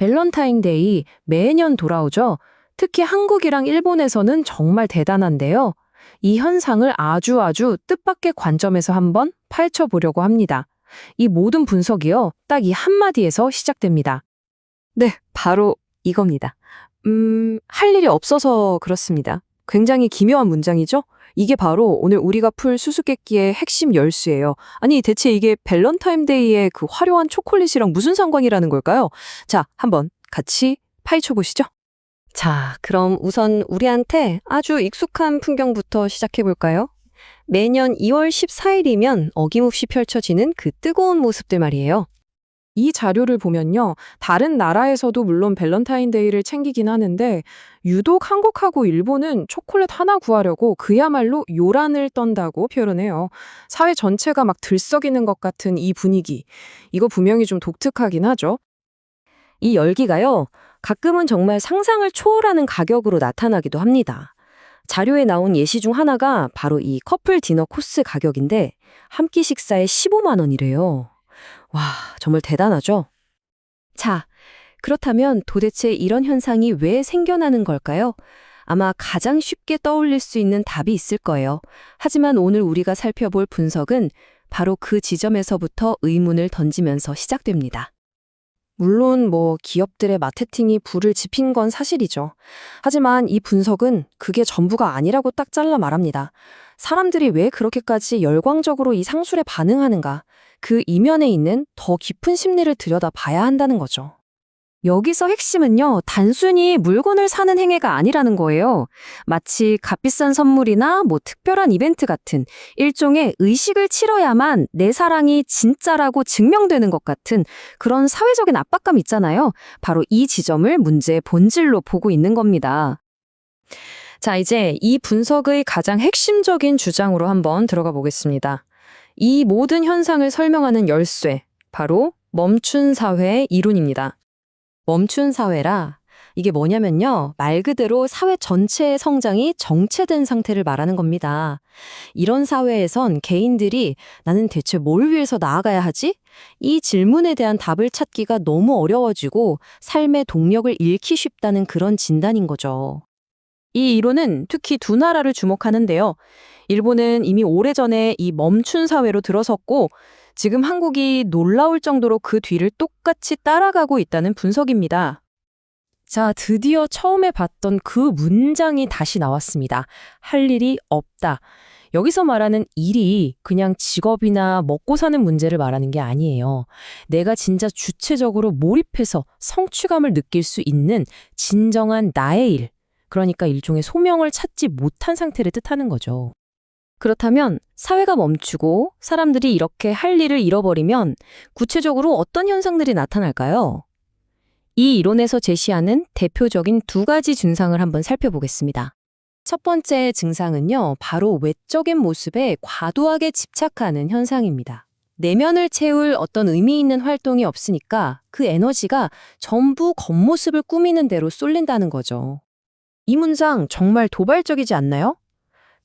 밸런타인데이 매년 돌아오죠. 특히 한국이랑 일본에서는 정말 대단한데요. 이 현상을 아주 뜻밖의 관점에서 한번 파헤쳐 보려고 합니다. 이 모든 분석이요, 딱 이 한마디에서 시작됩니다. 네, 바로 이겁니다. 할 일이 없어서 그렇습니다. 굉장히 기묘한 문장이죠? 이게 바로 오늘 우리가 풀 수수께끼의 핵심 열쇠예요. 아니, 대체 이게 밸런타인데이의 그 화려한 초콜릿이랑 무슨 상관이라는 걸까요? 자, 한번 같이 파헤쳐 보시죠. 자, 그럼 우선 우리한테 아주 익숙한 풍경부터 시작해 볼까요? 매년 2월 14일이면 어김없이 펼쳐지는 그 뜨거운 모습들 말이에요. 이 자료를 보면요, 다른 나라에서도 물론 밸런타인데이를 챙기긴 하는데 유독 한국하고 일본은 초콜릿 하나 구하려고 그야말로 요란을 떤다고 표현해요. 사회 전체가 막 들썩이는 것 같은 이 분위기. 이거 분명히 좀 독특하긴 하죠. 이 열기가요, 가끔은 정말 상상을 초월하는 가격으로 나타나기도 합니다. 자료에 나온 예시 중 하나가 바로 이 커플 디너 코스 가격인데 한 끼 식사에 15만 원이래요. 와, 정말 대단하죠? 자, 그렇다면 도대체 이런 현상이 왜 생겨나는 걸까요? 아마 가장 쉽게 떠올릴 수 있는 답이 있을 거예요. 하지만 오늘 우리가 살펴볼 분석은 바로 그 지점에서부터 의문을 던지면서 시작됩니다. 물론 기업들의 마케팅이 불을 지핀 건 사실이죠. 하지만 이 분석은 그게 전부가 아니라고 딱 잘라 말합니다. 사람들이 왜 그렇게까지 열광적으로 이 상술에 반응하는가? 그 이면에 있는 더 깊은 심리를 들여다봐야 한다는 거죠. 여기서 핵심은요, 단순히 물건을 사는 행위가 아니라는 거예요. 마치 값비싼 선물이나 특별한 이벤트 같은 일종의 의식을 치러야만 내 사랑이 진짜라고 증명되는 것 같은 그런 사회적인 압박감 있잖아요. 바로 이 지점을 문제의 본질로 보고 있는 겁니다. 자, 이제 이 분석의 가장 핵심적인 주장으로 한번 들어가 보겠습니다. 이 모든 현상을 설명하는 열쇠, 바로 멈춘 사회의 이론입니다. 멈춘 사회라 이게 뭐냐면요. 말 그대로 사회 전체의 성장이 정체된 상태를 말하는 겁니다. 이런 사회에선 개인들이 나는 대체 뭘 위해서 나아가야 하지? 이 질문에 대한 답을 찾기가 너무 어려워지고 삶의 동력을 잃기 쉽다는 그런 진단인 거죠. 이 이론은 특히 두 나라를 주목하는데요. 일본은 이미 오래전에 이 멈춘 사회로 들어섰고 지금 한국이 놀라울 정도로 그 뒤를 똑같이 따라가고 있다는 분석입니다. 자, 드디어 처음에 봤던 그 문장이 다시 나왔습니다. 할 일이 없다. 여기서 말하는 일이 그냥 직업이나 먹고 사는 문제를 말하는 게 아니에요. 내가 진짜 주체적으로 몰입해서 성취감을 느낄 수 있는 진정한 나의 일. 그러니까 일종의 소명을 찾지 못한 상태를 뜻하는 거죠. 그렇다면 사회가 멈추고 사람들이 이렇게 할 일을 잃어버리면 구체적으로 어떤 현상들이 나타날까요? 이 이론에서 제시하는 대표적인 두 가지 증상을 한번 살펴보겠습니다. 첫 번째 증상은요, 바로 외적인 모습에 과도하게 집착하는 현상입니다. 내면을 채울 어떤 의미 있는 활동이 없으니까 그 에너지가 전부 겉모습을 꾸미는 대로 쏠린다는 거죠. 이 문장 정말 도발적이지 않나요?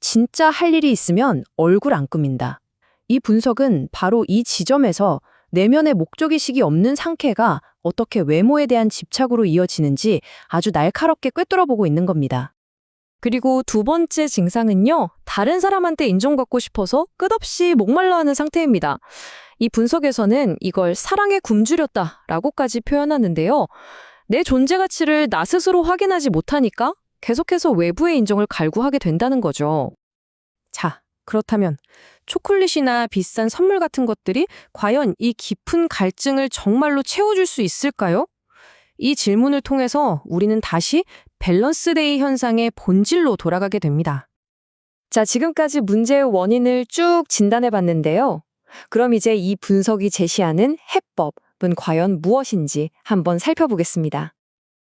진짜 할 일이 있으면 얼굴 안 꾸민다. 이 분석은 바로 이 지점에서 내면의 목적의식이 없는 상태가 어떻게 외모에 대한 집착으로 이어지는지 아주 날카롭게 꿰뚫어보고 있는 겁니다. 그리고 두 번째 증상은요, 다른 사람한테 인정받고 싶어서 끝없이 목말라하는 상태입니다. 이 분석에서는 이걸 사랑에 굶주렸다라고까지 표현하는데요. 내 존재 가치를 나 스스로 확인하지 못하니까 계속해서 외부의 인정을 갈구하게 된다는 거죠. 자, 그렇다면 초콜릿이나 비싼 선물 같은 것들이 과연 이 깊은 갈증을 정말로 채워줄 수 있을까요? 이 질문을 통해서 우리는 다시 밸런스데이 현상의 본질로 돌아가게 됩니다. 자, 지금까지 문제의 원인을 쭉 진단해 봤는데요. 그럼 이제 이 분석이 제시하는 해법은 과연 무엇인지 한번 살펴보겠습니다.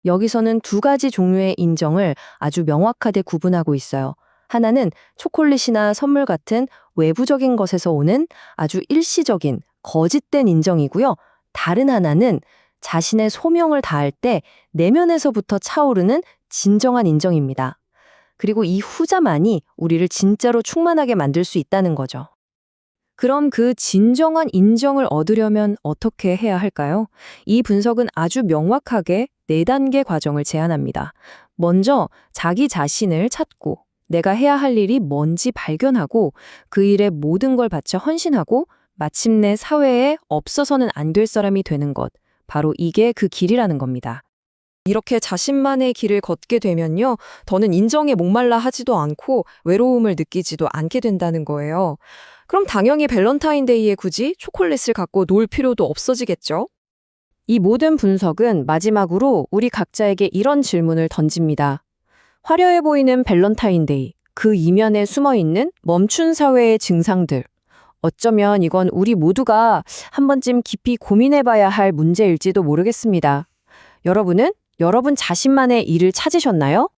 여기서는 두 가지 종류의 인정을 아주 명확하게 구분하고 있어요. 하나는 초콜릿이나 선물 같은 외부적인 것에서 오는 아주 일시적인 거짓된 인정이고요. 다른 하나는 자신의 소명을 다할 때 내면에서부터 차오르는 진정한 인정입니다. 그리고 이 후자만이 우리를 진짜로 충만하게 만들 수 있다는 거죠. 그럼 그 진정한 인정을 얻으려면 어떻게 해야 할까요? 이 분석은 아주 명확하게 4단계 과정을 제안합니다. 먼저 자기 자신을 찾고 내가 해야 할 일이 뭔지 발견하고 그 일에 모든 걸 바쳐 헌신하고 마침내 사회에 없어서는 안 될 사람이 되는 것. 바로 이게 그 길이라는 겁니다. 이렇게 자신만의 길을 걷게 되면요, 더는 인정에 목말라 하지도 않고 외로움을 느끼지도 않게 된다는 거예요. 그럼 당연히 밸런타인데이에 굳이 초콜릿을 갖고 놀 필요도 없어지겠죠? 이 모든 분석은 마지막으로 우리 각자에게 이런 질문을 던집니다. 화려해 보이는 밸런타인데이, 그 이면에 숨어 있는 멈춘 사회의 증상들. 어쩌면 이건 우리 모두가 한 번쯤 깊이 고민해봐야 할 문제일지도 모르겠습니다. 여러분은 여러분 자신만의 일을 찾으셨나요?